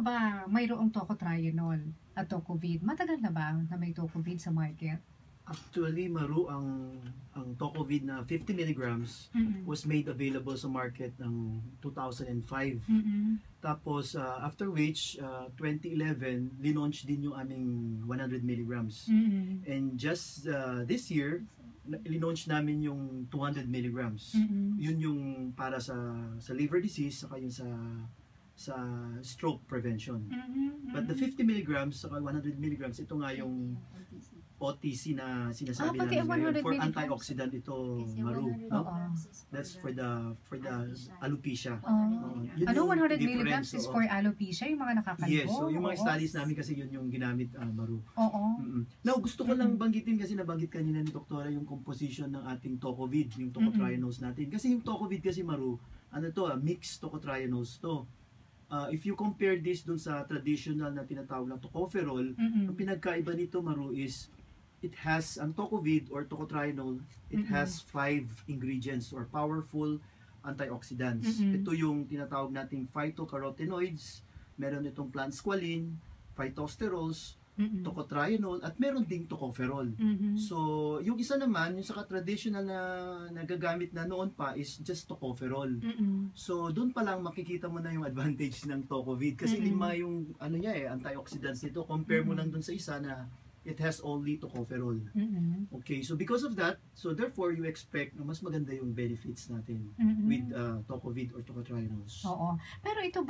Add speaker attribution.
Speaker 1: ba mayroong tocotrienol at Tocovid? Matagal na ba na may Tocovid sa market?
Speaker 2: Actually, Maru, ang Tocovid na 50 milligrams was made available sa market ng 2005. Tapos, after which, 2011, linaunch din yung aming 100 milligrams. And just this year, linaunch namin yung 200 milligrams. Yun yung para sa liver disease, saka yung sa stroke prevention. But the 50 milligrams, saka 100 milligrams, ito nga yung OTC na sinasabi namin ngayon. For antioxidant ito, Maru. No? That's for the alopecia.
Speaker 1: Ano 100 milligrams is for alopecia, yung mga nakakalbo?
Speaker 2: Yes, so yung mga studies namin kasi yun yung ginamit, Maru.
Speaker 1: Oo.
Speaker 2: Now, gusto ko lang banggitin kasi nabanggit kanina ni Doktora yung composition ng ating Tocovid, yung tocotrienols natin. Kasi yung Tocovid kasi, Maru, ano to, mixed tocotrienols to. If you compare this dun sa traditional na tinatawag na tocopherol, ang pinagkaiba nito, Maru, is it has, ang Tocovid or tocotrienol, it has 5 ingredients or powerful antioxidants. Ito yung tinatawag nating phytocarotenoids, meron itong plant squalene, phytosterols, tocotrienol, at meron ding tocopherol. So, yung isa naman, yung sa traditional na nagagamit na noon pa is just tocopherol. So, doon pa lang makikita mo na yung advantage ng Tocovid kasi lima yung ano niya antioxidants nito. Compare mo lang doon sa isa na it has only tocopherol. Okay, so because of that, so therefore you expect na mas maganda yung benefits natin with Tocovid or tocotrienols.
Speaker 1: Oo. Pero ito